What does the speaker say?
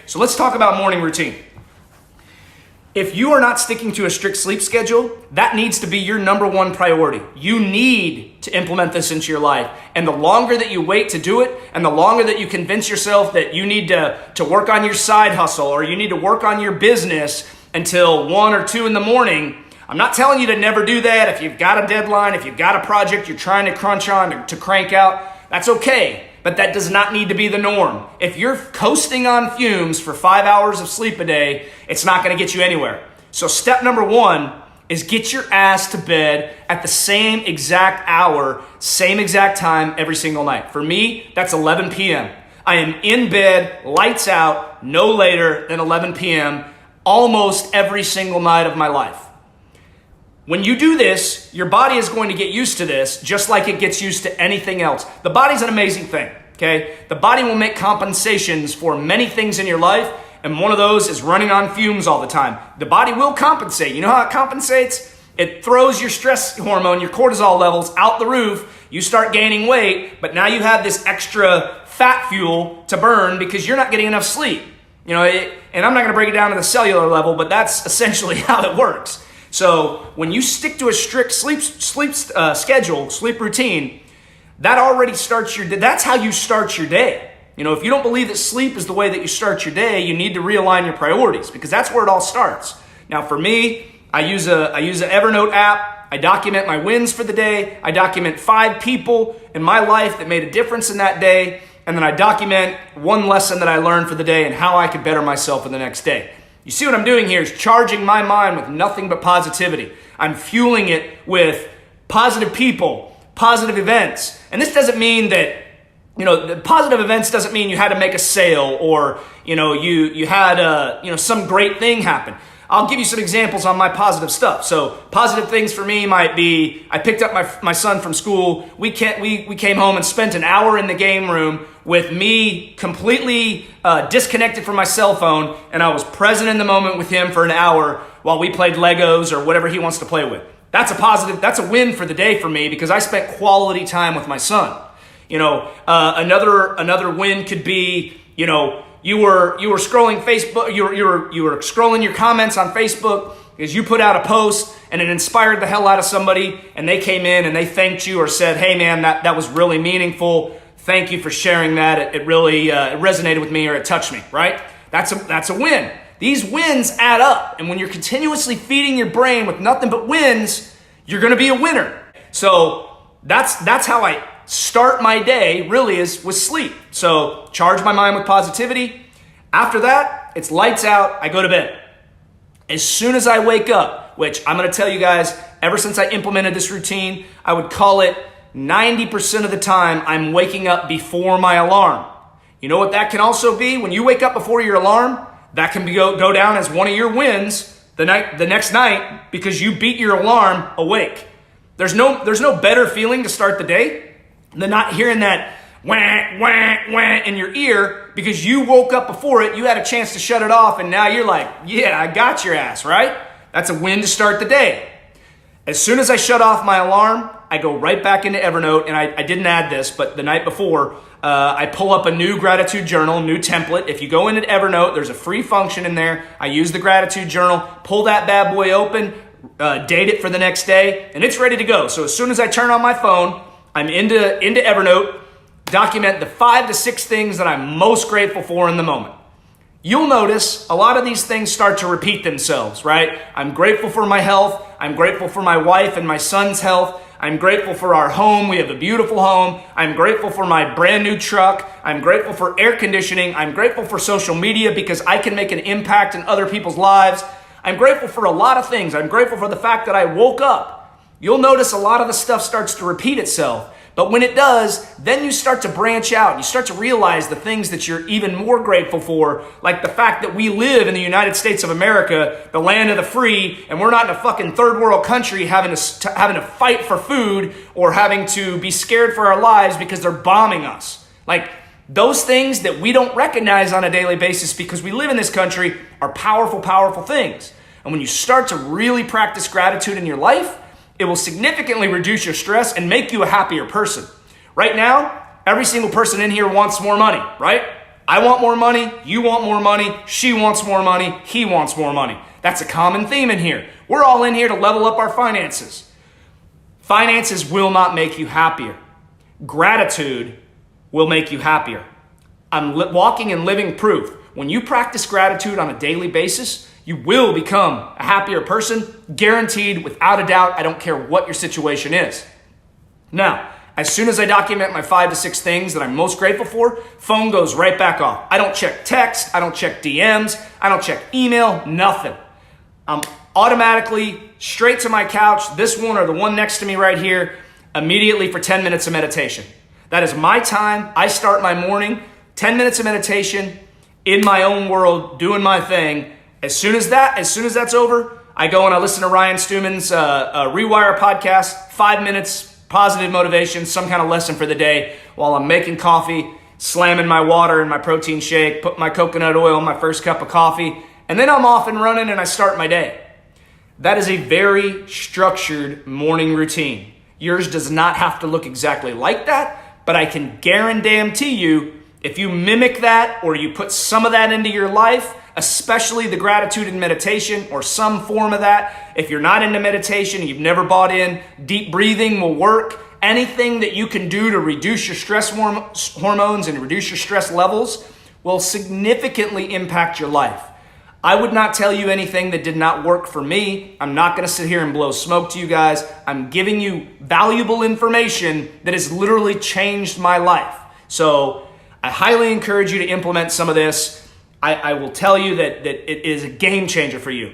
So let's talk about morning routine. If you are not sticking to a strict sleep schedule, that needs to be your number one priority. You need to implement this into your life. And the longer that you wait to do it, and the longer that you convince yourself that you need to work on your side hustle or you need to work on your business until 1 or 2 in the morning, I'm not telling you to never do that. If you've got a deadline, if you've got a project you're trying to crunch on to crank out, that's okay. But that does not need to be the norm. If you're coasting on fumes for 5 hours of sleep a day, it's not going to get you anywhere. So step number 1 is get your ass to bed at the same exact hour, same exact time every single night. For me, that's 11 p.m. I am in bed, lights out, no later than 11 p.m. almost every single night of my life. When you do this, your body is going to get used to this just like it gets used to anything else. The body's an amazing thing, okay? The body will make compensations for many things in your life, and one of those is running on fumes all the time. The body will compensate. You know how it compensates? It throws your stress hormone, your cortisol levels out the roof. You start gaining weight, but now you have this extra fat fuel to burn because you're not getting enough sleep. And I'm not going to break it down to the cellular level, but that's essentially how it works. So when you stick to a strict sleep schedule, sleep routine, that already starts your day. That's how you start your day. If you don't believe that sleep is the way that you start your day, you need to realign your priorities because that's where it all starts. Now for me, I use an Evernote app. I document my wins for the day. I document 5 people in my life that made a difference in that day. And then I document 1 lesson that I learned for the day and how I could better myself in the next day. You see what I'm doing here is charging my mind with nothing but positivity. I'm fueling it with positive people, positive events. And this doesn't mean that, the positive events doesn't mean you had to make a sale or, you had, some great thing happen. I'll give you some examples on my positive stuff. So positive things for me might be, I picked up my son from school. We came home and spent an hour in the game room with me completely disconnected from my cell phone, and I was present in the moment with him for an hour while we played Legos or whatever he wants to play with. That's a positive, that's a win for the day for me because I spent quality time with my son. Another win could be, you were scrolling Facebook, you were scrolling your comments on Facebook because you put out a post and it inspired the hell out of somebody and they came in and they thanked you or said, hey man, that was really meaningful. Thank you for sharing that. It really it resonated with me or it touched me, right? That's a win. These wins add up. And when you're continuously feeding your brain with nothing but wins, you're going to be a winner. So that's how I start my day really is with sleep. So charge my mind with positivity. After that, it's lights out. I go to bed. As soon as I wake up, which I'm going to tell you guys, ever since I implemented this routine, I would call it 90% of the time I'm waking up before my alarm. You know what that can also be? When you wake up before your alarm, that can go down as one of your wins the next night because you beat your alarm awake. There's no better feeling to start the day than not hearing that wah, wah, wah in your ear because you woke up before it, you had a chance to shut it off, and now you're like, yeah, I got your ass, right? That's a win to start the day. As soon as I shut off my alarm, I go right back into Evernote, and I didn't add this, but the night before, I pull up a new gratitude journal, new template. If you go into Evernote, there's a free function in there. I use the gratitude journal, pull that bad boy open, date it for the next day, and it's ready to go. So as soon as I turn on my phone, I'm into Evernote, document the 5 to 6 things that I'm most grateful for in the moment. You'll notice a lot of these things start to repeat themselves, right? I'm grateful for my health. I'm grateful for my wife and my son's health. I'm grateful for our home. We have a beautiful home. I'm grateful for my brand new truck. I'm grateful for air conditioning. I'm grateful for social media because I can make an impact in other people's lives. I'm grateful for a lot of things. I'm grateful for the fact that I woke up. You'll notice a lot of the stuff starts to repeat itself. But when it does, then you start to branch out. You start to realize the things that you're even more grateful for, like the fact that we live in the United States of America, the land of the free, and we're not in a fucking third world country having to fight for food or having to be scared for our lives because they're bombing us. Like those things that we don't recognize on a daily basis because we live in this country are powerful, powerful things. And when you start to really practice gratitude in your life, it will significantly reduce your stress and make you a happier person. Right now, every single person in here wants more money, right? I want more money, you want more money, she wants more money, he wants more money. That's a common theme in here. We're all in here to level up our finances. Finances will not make you happier. Gratitude will make you happier. I'm walking and living proof. When you practice gratitude on a daily basis, you will become a happier person, guaranteed, without a doubt. I don't care what your situation is. Now, as soon as I document my 5 to 6 things that I'm most grateful for, phone goes right back off. I don't check text, I don't check DMs, I don't check email, nothing. I'm automatically straight to my couch, this one or the one next to me right here, immediately for 10 minutes of meditation. That is my time. I start my morning, 10 minutes of meditation in my own world, doing my thing. As soon as that's over, I go and I listen to Ryan Stewman's Rewire podcast, 5 minutes, positive motivation, some kind of lesson for the day while I'm making coffee, slamming my water and my protein shake, put my coconut oil in my first cup of coffee, and then I'm off and running and I start my day. That is a very structured morning routine. Yours does not have to look exactly like that, but I can guarantee you, if you mimic that or you put some of that into your life, especially the gratitude and meditation or some form of that. If you're not into meditation, you've never bought in, deep breathing will work. Anything that you can do to reduce your stress hormones and reduce your stress levels will significantly impact your life. I would not tell you anything that did not work for me. I'm not going to sit here and blow smoke to you guys. I'm giving you valuable information that has literally changed my life. So I highly encourage you to implement some of this. I will tell you that it is a game changer for you.